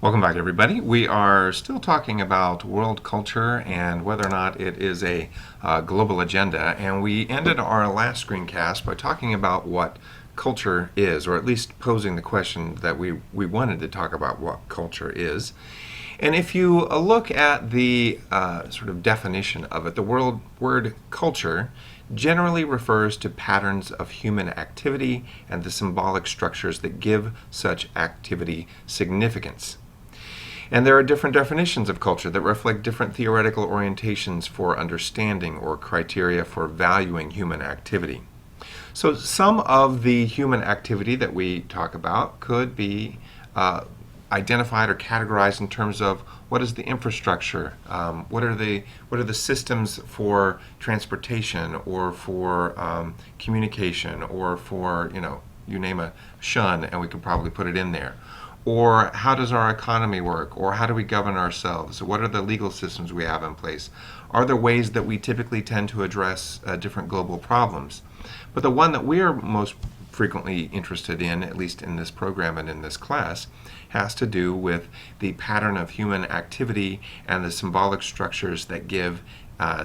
Welcome back, everybody. We are still talking about world culture and whether or not it is a global agenda. And we ended our last screencast by talking about what culture is, or at least posing the question that we wanted to talk about what culture is. And if you look at the sort of definition of it, the word culture generally refers to patterns of human activity and the symbolic structures that give such activity significance. And there are different definitions of culture that reflect different theoretical orientations for understanding or criteria for valuing human activity. So some of the human activity that we talk about could be identified or categorized in terms of what is the infrastructure, what are the systems for transportation or for communication or for, you name a shun and we could probably put it in there. Or how does our economy work? Or how do we govern ourselves? What are the legal systems we have in place? Are there ways that we typically tend to address different global problems? But the one that we are most frequently interested in, at least in this program and in this class, has to do with the pattern of human activity and the symbolic structures that give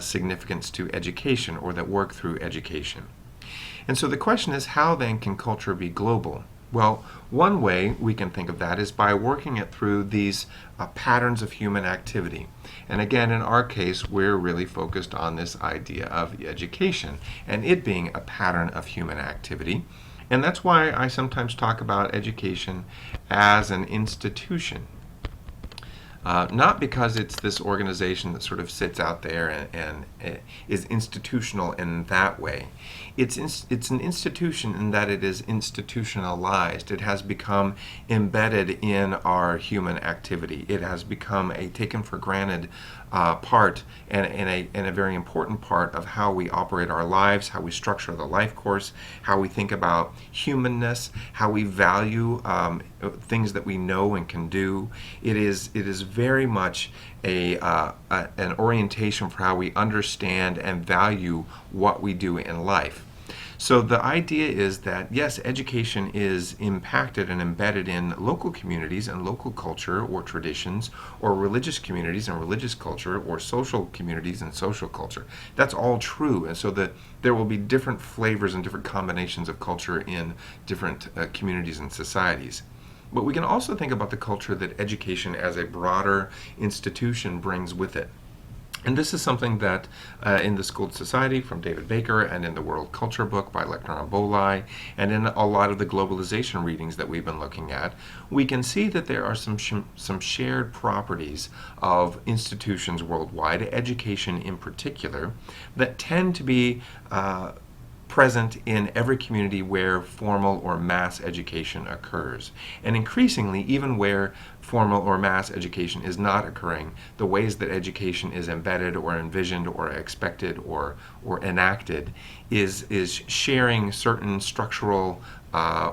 significance to education or that work through education. And so the question is, how then can culture be global? Well, one way we can think of that is by working it through these patterns of human activity. And again, in our case, we're really focused on this idea of education and it being a pattern of human activity. And that's why I sometimes talk about education as an institution. Not because it's this organization that sort of sits out there and is institutional in that way. It's an institution in that it is institutionalized. It has become embedded in our human activity. It has become a taken for granted part and a very important part of how we operate our lives, how we structure the life course, how we think about humanness, how we value things that we know and can do. It is very much an orientation for how we understand and value what we do in life. So the idea is that, yes, education is impacted and embedded in local communities and local culture or traditions, or religious communities and religious culture, or social communities and social culture. That's all true. And so that there will be different flavors and different combinations of culture in different communities and societies. But we can also think about the culture that education as a broader institution brings with it. And this is something that in the Schooled Society from David Baker and in the World Culture book by Lecter Bolai and in a lot of the globalization readings that we've been looking at, we can see that there are some shared properties of institutions worldwide, education in particular, that tend to be present in every community where formal or mass education occurs. And increasingly, even where formal or mass education is not occurring, the ways that education is embedded or envisioned or expected or enacted is sharing certain structural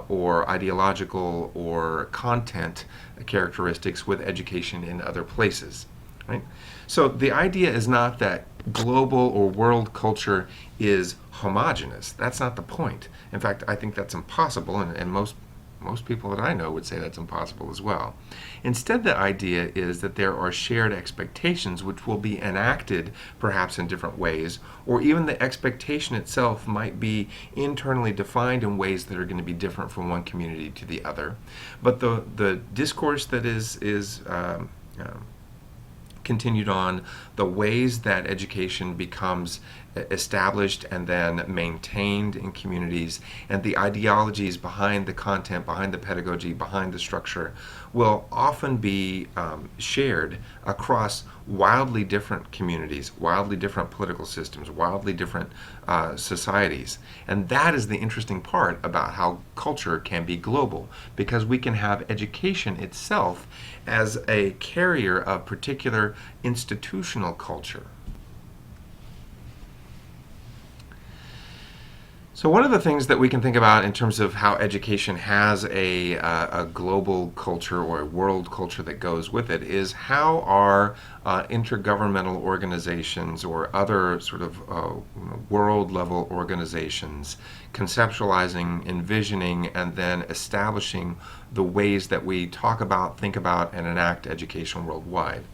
or ideological or content characteristics with education in other places. Right? So the idea is not that global or world culture is homogeneous. That's not the point. In fact, I think that's impossible, and most people that I know would say that's impossible as well. Instead, the idea is that there are shared expectations which will be enacted perhaps in different ways, or even the expectation itself might be internally defined in ways that are going to be different from one community to the other. But the discourse that is continued on, the ways that education becomes established and then maintained in communities, and the ideologies behind the content, behind the pedagogy, behind the structure, will often be shared across wildly different communities, wildly different political systems, wildly different societies. And that is the interesting part about how culture can be global, because we can have education itself as a carrier of particular institutional culture. So one of the things that we can think about in terms of how education has a global culture or a world culture that goes with it is how are intergovernmental organizations or other sort of world level organizations conceptualizing, envisioning, and then establishing the ways that we talk about, think about, and enact education worldwide.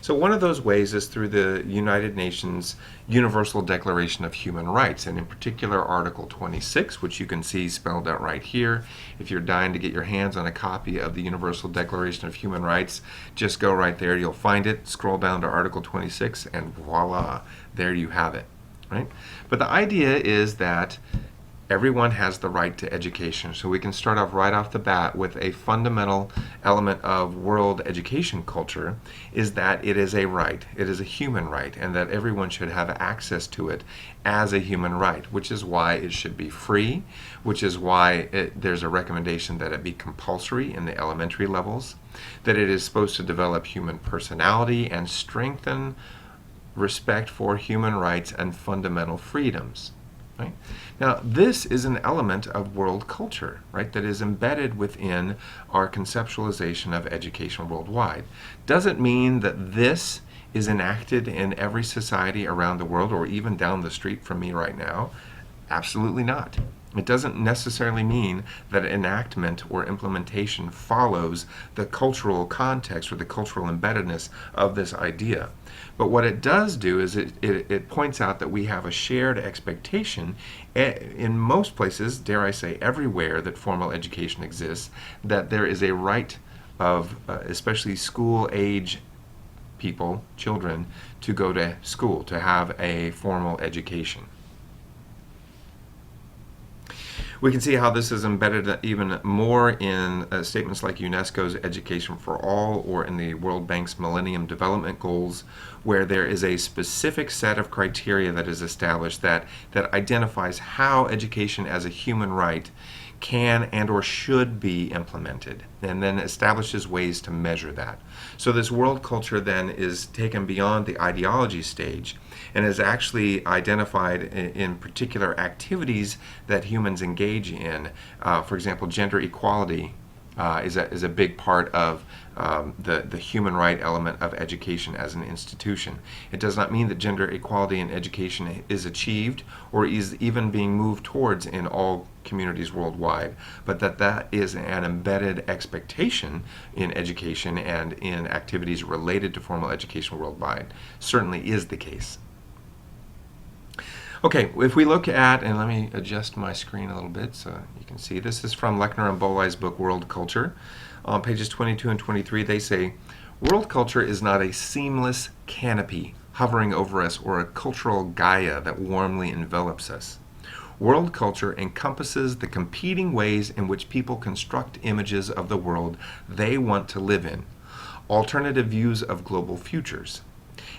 So one of those ways is through the United Nations Universal Declaration of Human Rights, and in particular Article 26, which you can see spelled out right here. If you're dying to get your hands on a copy of the Universal Declaration of Human Rights, just go right there, you'll find it, scroll down to Article 26, and voila, there you have it. Right? But the idea is that everyone has the right to education. So we can start off right off the bat with a fundamental element of world education culture is that it is a right. It is a human right, and that everyone should have access to it as a human right, which is why it should be free, which is why there's a recommendation that it be compulsory in the elementary levels, that it is supposed to develop human personality and strengthen respect for human rights and fundamental freedoms. Right? Now, this is an element of world culture, right, that is embedded within our conceptualization of education worldwide. Doesn't mean that this is enacted in every society around the world or even down the street from me right now. Absolutely not. It doesn't necessarily mean that enactment or implementation follows the cultural context or the cultural embeddedness of this idea. But what it does do is it points out that we have a shared expectation in most places, dare I say everywhere that formal education exists, that there is a right of especially school age people, children, to go to school, to have a formal education. We can see how this is embedded even more in statements like UNESCO's Education for All or in the World Bank's Millennium Development Goals, where there is a specific set of criteria that is established that identifies how education as a human right can and or should be implemented, and then establishes ways to measure that. So this world culture then is taken beyond the ideology stage and is actually identified in particular activities that humans engage in. For example, gender equality is a big part of the human right element of education as an institution. It does not mean that gender equality in education is achieved or is even being moved towards in all communities worldwide, but that is an embedded expectation in education and in activities related to formal education worldwide. Certainly is the case. Okay, if we look at, and let me adjust my screen a little bit so you can see, this is from Lechner and Bolai's book, World Culture. On pages 22 and 23, they say, world culture is not a seamless canopy hovering over us or a cultural Gaia that warmly envelops us. World culture encompasses the competing ways in which people construct images of the world they want to live in, alternative views of global futures.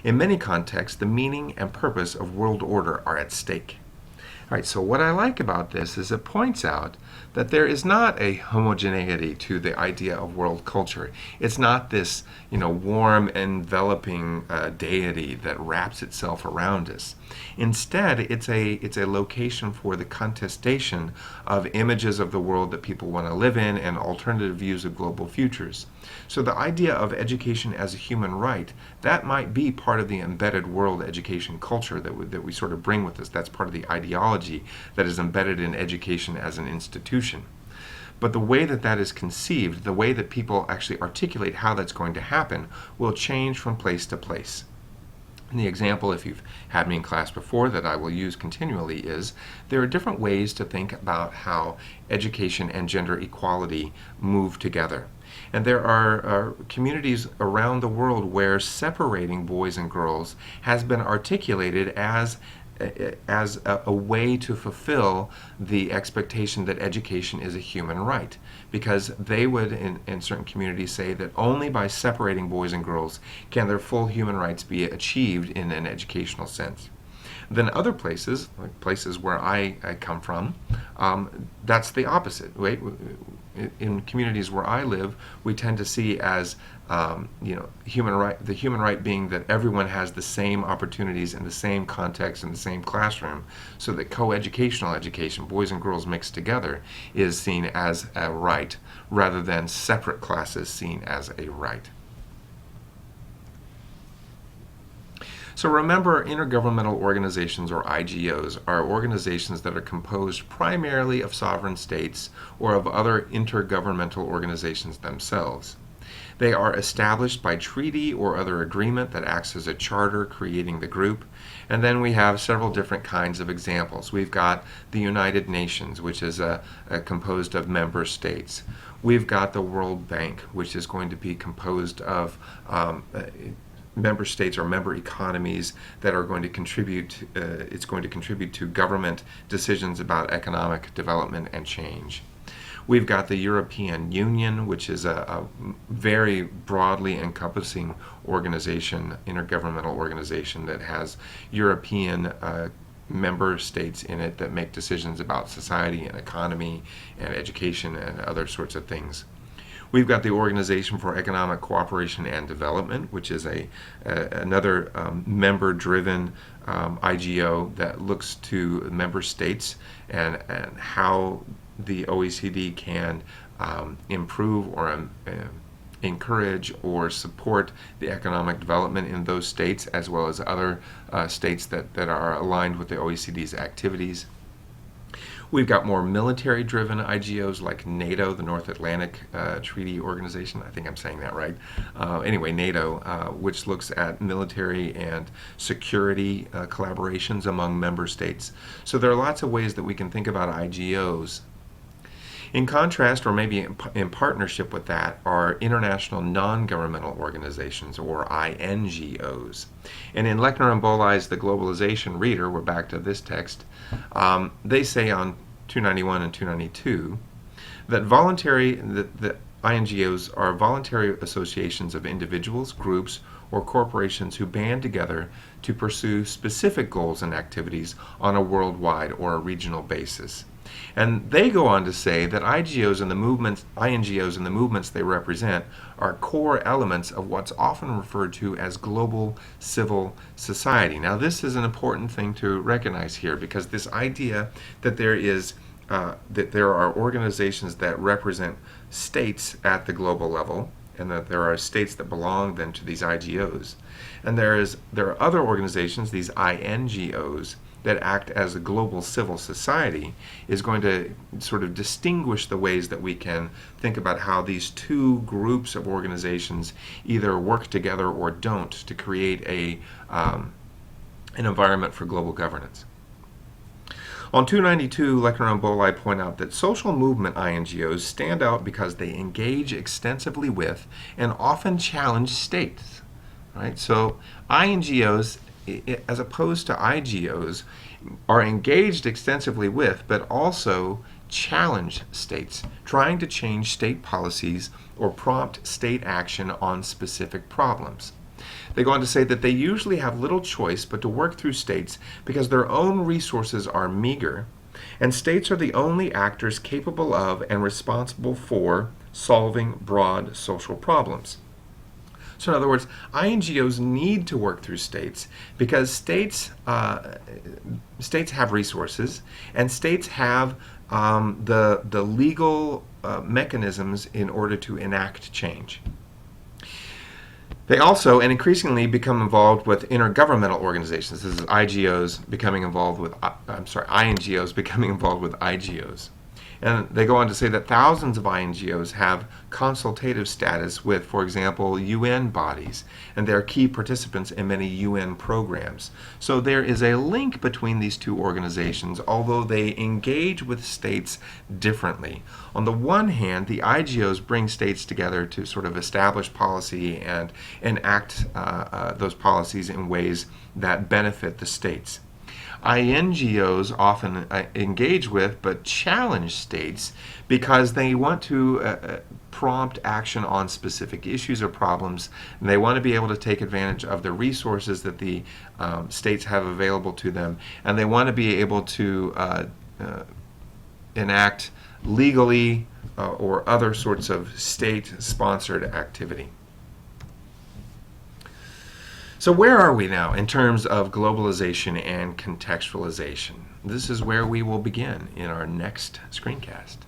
In many contexts, the meaning and purpose of world order are at stake. All right, so what I like about this is it points out that there is not a homogeneity to the idea of world culture. It's not this, warm, enveloping deity that wraps itself around us. Instead, it's a location for the contestation of images of the world that people want to live in and alternative views of global futures. So the idea of education as a human right, that might be part of the embedded world education culture that we sort of bring with us. That's part of the ideology that is embedded in education as an institution. But the way that is conceived, the way that people actually articulate how that's going to happen, will change from place to place. And the example, if you've had me in class before, that I will use continually is there are different ways to think about how education and gender equality move together. And there are communities around the world where separating boys and girls has been articulated as a way to fulfill the expectation that education is a human right, because they would in certain communities say that only by separating boys and girls can their full human rights be achieved in an educational sense. Then other places, like places where I come from, that's the opposite. Right? In communities where I live, we tend to see as the human right being that everyone has the same opportunities in the same context in the same classroom, so that co-educational education, boys and girls mixed together, is seen as a right rather than separate classes seen as a right. So remember, intergovernmental organizations, or IGOs, are organizations that are composed primarily of sovereign states or of other intergovernmental organizations themselves. They are established by treaty or other agreement that acts as a charter creating the group. And then we have several different kinds of examples. We've got the United Nations, which is composed of member states. We've got the World Bank, which is going to be composed of member states or member economies that are going to contribute, it's going to contribute to government decisions about economic development and change. We've got the European Union, which is a very broadly encompassing organization, intergovernmental organization that has European member states in it that make decisions about society and economy and education and other sorts of things. We've got the Organization for Economic Cooperation and Development, which is another member-driven IGO that looks to member states and how the OECD can improve or encourage or support the economic development in those states, as well as other states that are aligned with the OECD's activities. We've got more military-driven IGOs like NATO, the North Atlantic Treaty Organization. I think I'm saying that right. Anyway, NATO, which looks at military and security collaborations among member states. So there are lots of ways that we can think about IGOs. In contrast, or maybe in partnership with that, are international non-governmental organizations, or INGOs. And in Lechner and Boley's The Globalization Reader, we're back to this text, they say on 291 and 292 that the INGOs are voluntary associations of individuals, groups, or corporations who band together to pursue specific goals and activities on a worldwide or a regional basis. And they go on to say that INGOs and the movements they represent are core elements of what's often referred to as global civil society. Now, this is an important thing to recognize here, because this idea that there are organizations that represent states at the global level, and that there are states that belong then to these IGOs, and there are other organizations, these INGOs, that act as a global civil society, is going to sort of distinguish the ways that we can think about how these two groups of organizations either work together or don't to create an environment for global governance. On 292, Lechner and Boley point out that social movement INGOs stand out because they engage extensively with and often challenge states. Right? So INGOs, as opposed to IGOs, are engaged extensively with, but also challenge states, trying to change state policies or prompt state action on specific problems. They go on to say that they usually have little choice but to work through states because their own resources are meager, and states are the only actors capable of and responsible for solving broad social problems. So in other words, INGOs need to work through states because states have resources, and states have the legal mechanisms in order to enact change. They also, and increasingly, become involved with intergovernmental organizations. This is INGOs becoming involved with IGOs. And they go on to say that thousands of INGOs have consultative status with, for example, UN bodies, and they're key participants in many UN programs. So there is a link between these two organizations, although they engage with states differently. On the one hand, the IGOs bring states together to sort of establish policy and enact those policies in ways that benefit the states. INGOs often engage with but challenge states because they want to prompt action on specific issues or problems, and they want to be able to take advantage of the resources that the states have available to them, and they want to be able to enact legally or other sorts of state-sponsored activity. So where are we now in terms of globalization and contextualization? This is where we will begin in our next screencast.